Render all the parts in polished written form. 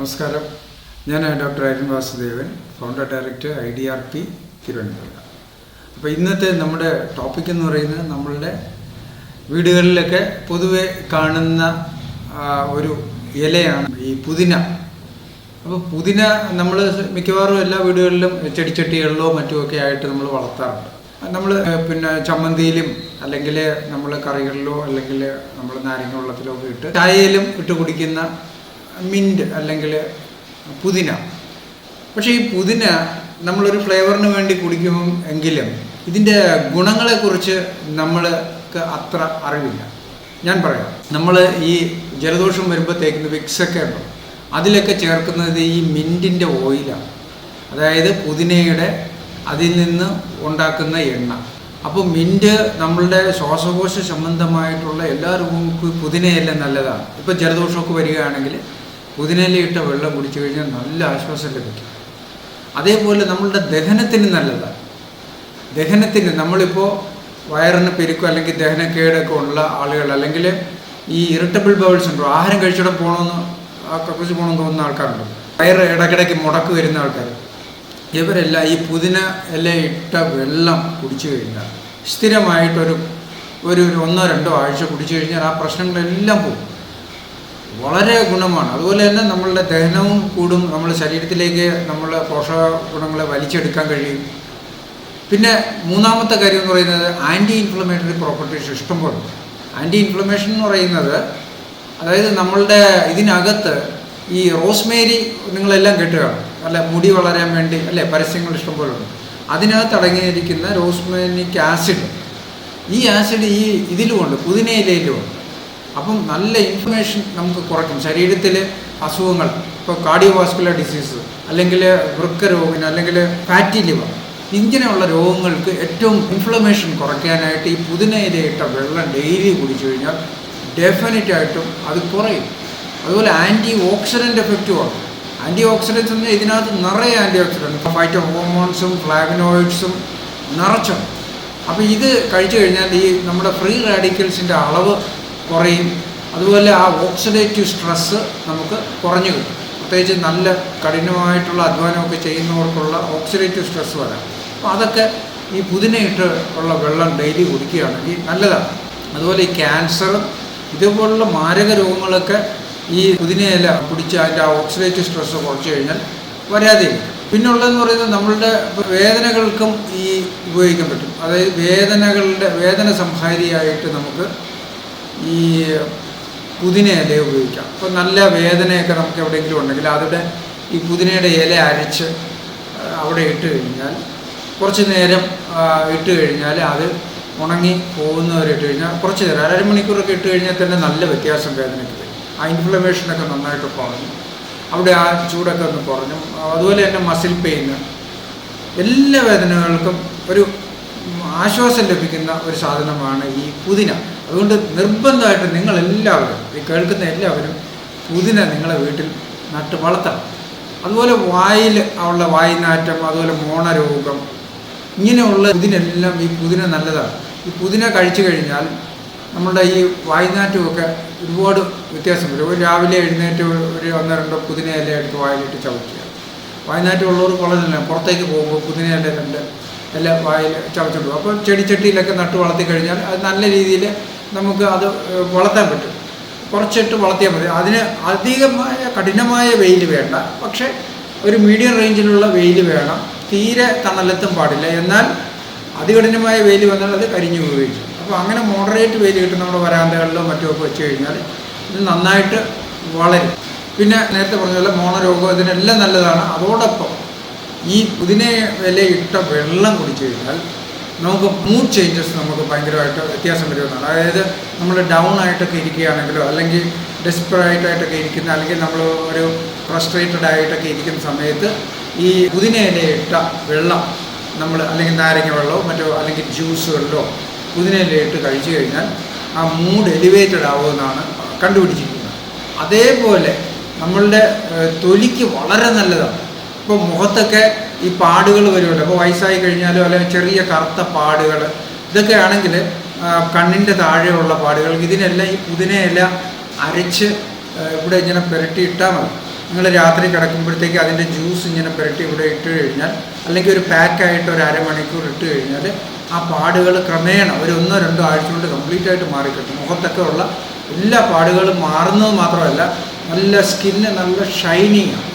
നമസ്കാരം. ഞാൻ doctor Arun Vasudevan, founder director IDRP Thiruvananthapuram. അപ്പോൾ ഇന്നത്തെ നമ്മുടെ ടോപ്പിക് എന്ന് പറയുന്നത് നമ്മളുടെ വീടുകളിലൊക്കെ പൊതുവെ കാണുന്ന ഒരു ഇലയാണ് ഈ പുതിന. അപ്പോൾ പുതിന നമ്മൾ മിക്കവാറും എല്ലാ വീടുകളിലും ചെടിച്ചട്ടികളിലോ മറ്റുമൊക്കെ ആയിട്ട് നമ്മൾ വളർത്താറുണ്ട്. നമ്മൾ പിന്നെ ചമ്മന്തിയിലും അല്ലെങ്കിൽ നമ്മൾ കറികളിലോ അല്ലെങ്കിൽ നമ്മൾ നാരങ്ങ വെള്ളത്തിലോ ഒക്കെ ഇട്ട് ചായയിലും ഇട്ട് കുടിക്കുന്ന മിൻറ്റ് അല്ലെങ്കിൽ പുതിന. പക്ഷേ ഈ പുതിന നമ്മളൊരു ഫ്ലേവറിന് വേണ്ടി കുടിക്കും എങ്കിലും ഇതിൻ്റെ ഗുണങ്ങളെക്കുറിച്ച് നമ്മൾക്ക് അത്ര അറിവില്ല. ഞാൻ പറയാം, നമ്മൾ ഈ ജലദോഷം വരുമ്പോൾ തേക്കുന്ന വിക്സൊക്കെ ഉണ്ടോ, അതിലൊക്കെ ചേർക്കുന്നത് ഈ മിൻറ്റിൻ്റെ ഓയിലാണ്, അതായത് പുതിനയുടെ അതിൽ നിന്ന് ഉണ്ടാക്കുന്ന എണ്ണ. അപ്പോൾ മിൻറ്റ് നമ്മളുടെ ശ്വാസകോശ സംബന്ധമായിട്ടുള്ള എല്ലാ രോഗങ്ങൾക്കും പുതിനയെല്ലാം നല്ലതാണ്. ഇപ്പോൾ ജലദോഷമൊക്കെ വരികയാണെങ്കിൽ പുതിനയിലിട്ട വെള്ളം കുടിച്ചു കഴിഞ്ഞാൽ നല്ല ആശ്വാസം ലഭിക്കും. അതേപോലെ നമ്മളുടെ ദഹനത്തിന് നല്ലതാണ്. ദഹനത്തിന് നമ്മളിപ്പോൾ വയറിന് പെരുക്കും അല്ലെങ്കിൽ ദഹനക്കേടൊക്കെ ഉള്ള ആളുകൾ, അല്ലെങ്കിൽ ഈ ഇറിറ്റബിൾ ബൗൾസ് ഉണ്ടോ, ആഹാരം കഴിച്ചിടം പോകണമെന്ന് കക്കൂസ് പോകണമെന്ന് തോന്നുന്ന ആൾക്കാരുണ്ടോ, വയറ് ഇടയ്ക്കിടയ്ക്ക് മുടക്ക് വരുന്ന ആൾക്കാർ, ഇവരെല്ലാം ഈ പുതിന ഇല ഇട്ട വെള്ളം കുടിച്ചു കഴിഞ്ഞാൽ സ്ഥിരമായിട്ടൊരു 1-2 ആഴ്ച കുടിച്ചു കഴിഞ്ഞാൽ ആ പ്രശ്നങ്ങളെല്ലാം പോകും. വളരെ ഗുണമാണ്. അതുപോലെ തന്നെ നമ്മളുടെ ദഹനവും കൂടും, നമ്മുടെ ശരീരത്തിലേക്ക് നമ്മൾ പോഷക ഗുണങ്ങളെ വലിച്ചെടുക്കാൻ കഴിയും. പിന്നെ മൂന്നാമത്തെ കാര്യം എന്ന് പറയുന്നത് ആൻറ്റി ഇൻഫ്ലമേറ്ററി പ്രോപ്പർട്ടീസ് ഇഷ്ടംപോലെ. ആൻറ്റി ഇൻഫ്ലമേഷൻ എന്ന് പറയുന്നത്, അതായത് നമ്മളുടെ ഇതിനകത്ത് ഈ റോസ്മേരി നിങ്ങളെല്ലാം കേട്ടുകയാണ്, അല്ല മുടി വളരാൻ വേണ്ടി അല്ലേ, പരസ്യങ്ങൾ ഇഷ്ടംപോലെ ഉണ്ട്. അതിനകത്ത് അടങ്ങിയിരിക്കുന്ന റോസ്മേരിക് ആസിഡ്, ഈ ആസിഡ് ഈ ഇതിലുമുണ്ട്, പുതിനയിലയിലുമുണ്ട്. അപ്പം നല്ല ഇൻഫ്ലമേഷൻ നമുക്ക് കുറയ്ക്കും. ശരീരത്തിൽ അസുഖങ്ങൾ, ഇപ്പോൾ കാർഡിയോവാസ്കുലർ ഡിസീസ് അല്ലെങ്കിൽ വൃക്കരോഗം അല്ലെങ്കിൽ ഫാറ്റി ലിവർ, ഇങ്ങനെയുള്ള രോഗങ്ങൾക്ക് ഏറ്റവും ഇൻഫ്ലമേഷൻ കുറയ്ക്കാനായിട്ട് ഈ പുതിനയിലയിട്ട വെള്ളം ഡെയിലി കുടിച്ചു കഴിഞ്ഞാൽ ഡെഫിനറ്റായിട്ടും അത് കുറയും. അതുപോലെ ആൻറ്റി ഓക്സിഡൻ്റ് എഫക്റ്റുമാണ്. ആൻറ്റി ഓക്സിഡൻസ് എന്ന് ഇതിനകത്ത് നിറയെ ആൻറ്റി ഓക്സിഡൻറ്റ്, ഫൈറ്റോ ഹോർമോൺസും ഫ്ലാവനോയിഡ്സും നിറച്ചുണ്ട്. അപ്പോൾ ഇത് കഴിച്ചു കഴിഞ്ഞാൽ ഈ നമ്മുടെ ഫ്രീ റാഡിക്കൽസിൻ്റെ അളവ് കുറയും. അതുപോലെ ആ ഓക്സിഡേറ്റീവ് സ്ട്രെസ്സ് നമുക്ക് കുറഞ്ഞു കിട്ടും. പ്രത്യേകിച്ച് നല്ല കഠിനമായിട്ടുള്ള അധ്വാനമൊക്കെ ചെയ്യുന്നവർക്കുള്ള ഓക്സിഡേറ്റീവ് സ്ട്രെസ്സ് വരാം. അപ്പോൾ അതൊക്കെ ഈ പുതിനയിട്ട് ഉള്ള വെള്ളം ഡെയിലി കുടിക്കുകയാണെങ്കിൽ നല്ലതാണ്. അതുപോലെ ഈ ക്യാൻസറും ഇതുപോലുള്ള മാരക രോഗങ്ങളൊക്കെ ഈ പുതിനയില കുടിച്ച് അതിൻ്റെ ആ ഓക്സിഡേറ്റീവ് സ്ട്രെസ്സ് കുറച്ച് കഴിഞ്ഞാൽ വരാതിരിക്കും. പിന്നുള്ളതെന്ന് പറയുന്നത് നമ്മളുടെ വേദനകൾക്കും ഈ ഉപയോഗിക്കാൻ പറ്റും. അതായത് വേദന സംഹാരിയായിട്ട് നമുക്ക് ഈ പുതിന ഇല ഉപയോഗിക്കാം. ഇപ്പോൾ നല്ല വേദനയൊക്കെ നമുക്ക് എവിടെയെങ്കിലും ഉണ്ടെങ്കിൽ അതിവിടെ ഈ പുതിനയുടെ ഇല അരച്ച് അവിടെ ഇട്ട് കഴിഞ്ഞാൽ കുറച്ച് നേരം ഇട്ട് കഴിഞ്ഞാൽ അത് ഉണങ്ങി പോകുന്നവരിട്ട് കഴിഞ്ഞാൽ കുറച്ച് നേരം 1.5 മണിക്കൂറൊക്കെ ഇട്ട് കഴിഞ്ഞാൽ തന്നെ നല്ല വ്യത്യാസം വേദനയ്ക്ക് വരും. ആ ഇൻഫ്ലമേഷനൊക്കെ നന്നായിട്ട് കുറഞ്ഞു, അവിടെ ആ ചൂടൊക്കെ ഒന്ന് കുറഞ്ഞു. അതുപോലെ തന്നെ മസിൽ പെയിന്, എല്ലാ വേദനകൾക്കും ഒരു ആശ്വാസം ലഭിക്കുന്ന ഒരു സാധനമാണ് ഈ പുതിന. അതുകൊണ്ട് നിർബന്ധമായിട്ട് നിങ്ങളെല്ലാവരും, ഈ കേൾക്കുന്ന എല്ലാവരും പുതിന നിങ്ങളെ വീട്ടിൽ നട്ട് വളർത്തണം. അതുപോലെ വായിൽ ഉള്ള വായ്നാറ്റം, അതുപോലെ മോണരോഗം, ഇങ്ങനെയുള്ള ഇതിനെല്ലാം ഈ പുതിന നല്ലതാണ്. ഈ പുതിന കഴിച്ചു കഴിഞ്ഞാൽ നമ്മുടെ ഈ വായ്നാറ്റമൊക്കെ ഒരുപാട് വ്യത്യാസം വരും. ഒരു രാവിലെ എഴുന്നേറ്റ് ഒരു 1-2 പുതിന ഇല എടുത്ത് വായിലിട്ട് ചവയ്ക്കുക. വായ്നാറ്റമുള്ളവർ വളരെ പുറത്തേക്ക് പോകുമ്പോൾ പുതിന ഇല 2 എല്ലാം വായിൽ ചവച്ചിട്ടു. അപ്പോൾ ചെടിച്ചട്ടിയിലൊക്കെ നട്ട് വളർത്തി കഴിഞ്ഞാൽ അത് നല്ല രീതിയിൽ നമുക്ക് അത് വളർത്താൻ പറ്റും. കുറച്ചിട്ട് വളർത്തിയാൽ മതി. അതിന് അധികമായ കഠിനമായ വെയിൽ വേണ്ട, പക്ഷേ ഒരു മീഡിയം റേഞ്ചിലുള്ള വെയിൽ വേണം. തീരെ തണലത്തും പാടില്ല, എന്നാൽ അതികഠിനമായ വെയിൽ വന്നാൽ അത് കരിഞ്ഞു പോവുകയും ചെയ്യും. അപ്പോൾ അങ്ങനെ മോഡറേറ്റ് വെയിൽ കിട്ടും നമ്മുടെ വരാന്തകളിലോ മറ്റുമൊക്കെ വെച്ച് കഴിഞ്ഞാൽ ഇത് നന്നായിട്ട് വളരും. പിന്നെ നേരത്തെ പറഞ്ഞ പോലെ മോണരോഗം ഇതിനെല്ലാം നല്ലതാണ്. അതോടൊപ്പം ഈ പുതിന ഇല ഇട്ട വെള്ളം കുടിച്ചു കഴിഞ്ഞാൽ നമുക്ക് മൂഡ് ചേഞ്ചസ് നമുക്ക് ഭയങ്കരമായിട്ട് വ്യത്യാസം വരുന്നതാണ്. അതായത് നമ്മൾ ഡൗൺ ആയിട്ടൊക്കെ ഇരിക്കുകയാണെങ്കിലോ അല്ലെങ്കിൽ ഡെസ്പറേറ്റായിട്ടൊക്കെ ഇരിക്കുന്ന, അല്ലെങ്കിൽ നമ്മൾ ഒരു ഫ്രസ്ട്രേറ്റഡ് ആയിട്ടൊക്കെ ഇരിക്കുന്ന സമയത്ത് ഈ പുതിന ഇല ഇട്ട വെള്ളം നമ്മൾ, അല്ലെങ്കിൽ നാരങ്ങ വെള്ളമോ മറ്റോ അല്ലെങ്കിൽ ജ്യൂസുകളിലോ പുതിന ഇല ഇട്ട് കഴിച്ചു കഴിഞ്ഞാൽ ആ മൂഡ് എലിവേറ്റഡ് ആവുമെന്നാണ് കണ്ടുപിടിച്ചിരിക്കുന്നത്. അതേപോലെ നമ്മളുടെ തൊലിക്ക് വളരെ നല്ലതാണ്. ഇപ്പോൾ മുഖത്തൊക്കെ ഈ പാടുകൾ വരുമല്ലോ, അപ്പോൾ വയസ്സായി കഴിഞ്ഞാലോ അല്ലെങ്കിൽ ചെറിയ കറുത്ത പാടുകൾ, ഇതൊക്കെ ആണെങ്കിൽ കണ്ണിൻ്റെ താഴെയുള്ള പാടുകൾ, ഇതിനെല്ലാം ഈ പുതിന ഇല അരച്ച് ഇവിടെ ഇങ്ങനെ പുരട്ടി ഇട്ടാൽ മതി. നിങ്ങൾ രാത്രി കിടക്കുമ്പോഴത്തേക്ക് അതിൻ്റെ ജ്യൂസ് ഇങ്ങനെ പുരട്ടി ഇവിടെ ഇട്ട് കഴിഞ്ഞാൽ, അല്ലെങ്കിൽ ഒരു പാക്കായിട്ട് ഒരു അരമണിക്കൂർ ഇട്ട് കഴിഞ്ഞാൽ ആ പാടുകൾ ക്രമേണ ഒരു 1-2 ആഴ്ച കൊണ്ട് കംപ്ലീറ്റ് ആയിട്ട് മാറിക്കിട്ടും. മുഖത്തൊക്കെ ഉള്ള എല്ലാ പാടുകളും മാറുന്നത് മാത്രമല്ല, നല്ല സ്കിന്ന് നല്ല ഷൈനിങ് ആണ്,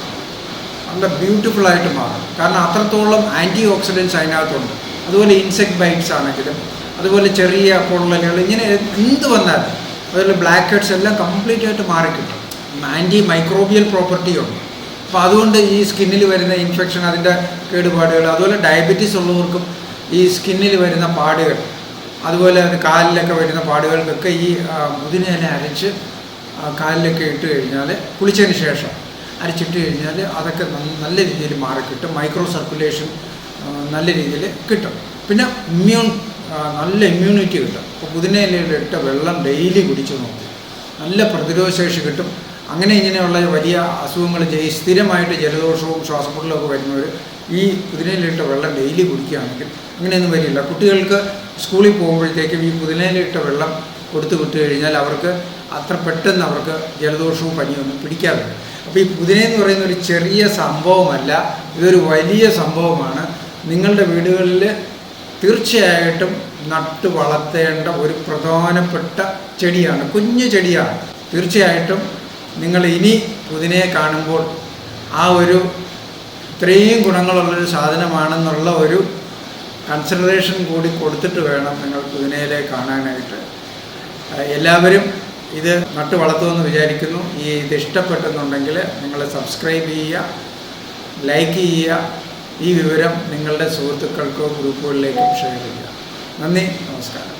നല്ല ബ്യൂട്ടിഫുള്ളായിട്ട് മാറും. കാരണം അത്രത്തോളം ആൻറ്റി ഓക്സിഡൻസ് അതിനകത്തുണ്ട്. അതുപോലെ ഇൻസെക്ട് ബൈറ്റ്സ് ആണെങ്കിലും, അതുപോലെ ചെറിയ പൊള്ളലുകൾ, ഇങ്ങനെ എന്ത് വന്നാലും, അതുപോലെ ബ്ലാക്ക് ഹെഡ്സ് എല്ലാം കംപ്ലീറ്റ് ആയിട്ട് മാറിക്കിട്ടും. ആൻറ്റി മൈക്രോബിയൽ പ്രോപ്പർട്ടി ഉണ്ട്. അപ്പോൾ അതുകൊണ്ട് ഈ സ്കിന്നിൽ വരുന്ന ഇൻഫെക്ഷൻ, അതിൻ്റെ കേടുപാടുകൾ, അതുപോലെ ഡയബറ്റീസ് ഉള്ളവർക്കും ഈ സ്കിന്നിൽ വരുന്ന പാടുകൾ, അതുപോലെ കാലിലൊക്കെ വരുന്ന പാടുകൾക്കൊക്കെ ഈ പുതിനയില അരച്ച് കാലിലൊക്കെ ഇട്ട് കഴിഞ്ഞാൽ, കുളിച്ചതിന് ശേഷം അരച്ചിട്ട് കഴിഞ്ഞാൽ അതൊക്കെ നല്ല രീതിയിൽ മാറിക്കിട്ടും. മൈക്രോ സർക്കുലേഷൻ നല്ല രീതിയിൽ കിട്ടും. പിന്നെ നല്ല ഇമ്മ്യൂണിറ്റി കിട്ടും. അപ്പോൾ പുതിനയിലയിലിട്ട വെള്ളം ഡെയിലി കുടിച്ചു നോക്കും, നല്ല പ്രതിരോധശേഷി കിട്ടും. അങ്ങനെ ഇങ്ങനെയുള്ള വലിയ അസുഖങ്ങൾ സ്ഥിരമായിട്ട് ജലദോഷവും ശ്വാസമുട്ടലും ഒക്കെ വരുന്നവർ ഈ പുതിനയിലിട്ട വെള്ളം ഡെയിലി കുടിക്കുകയാണെങ്കിൽ അങ്ങനെയൊന്നും വരില്ല. കുട്ടികൾക്ക് സ്കൂളിൽ പോകുമ്പോഴത്തേക്കും ഈ പുതിനയിലിട്ട വെള്ളം കൊടുത്തു വിട്ട് കഴിഞ്ഞാൽ അവർക്ക് അത്ര പെട്ടെന്ന് അവർക്ക് ജലദോഷവും പനിയൊന്നും പിടിക്കാതെ. അപ്പോൾ ഈ പുതിനയെന്ന് പറയുന്ന ഒരു ചെറിയ സംഭവമല്ല, ഇതൊരു വലിയ സംഭവമാണ്. നിങ്ങളുടെ വീടുകളിൽ തീർച്ചയായിട്ടും നട്ട് വളർത്തേണ്ട ഒരു പ്രധാനപ്പെട്ട ചെടിയാണ്, കുഞ്ഞു ചെടിയാണ്. തീർച്ചയായിട്ടും നിങ്ങൾ ഇനി പുതിനയെ കാണുമ്പോൾ ആ ഒരു ഇത്രയും ഗുണങ്ങളുള്ളൊരു സാധനമാണെന്നുള്ള ഒരു കൺസിഡറേഷൻ കൂടി കൊടുത്തിട്ട് വേണം നിങ്ങൾ പുതിനയിലെ കാണാനായിട്ട്. എല്ലാവരും ഇത് നട്ട് വളർത്തുമെന്ന് വിചാരിക്കുന്നു. ഇത് ഇഷ്ടപ്പെട്ടെന്നുണ്ടെങ്കിൽ നിങ്ങൾ സബ്സ്ക്രൈബ് ചെയ്യുക, ലൈക്ക് ചെയ്യുക, ഈ വിവരം നിങ്ങളുടെ സുഹൃത്തുക്കൾക്കോ ഗ്രൂപ്പുകളിലേക്കും ഷെയർ ചെയ്യുക. നന്ദി, നമസ്കാരം.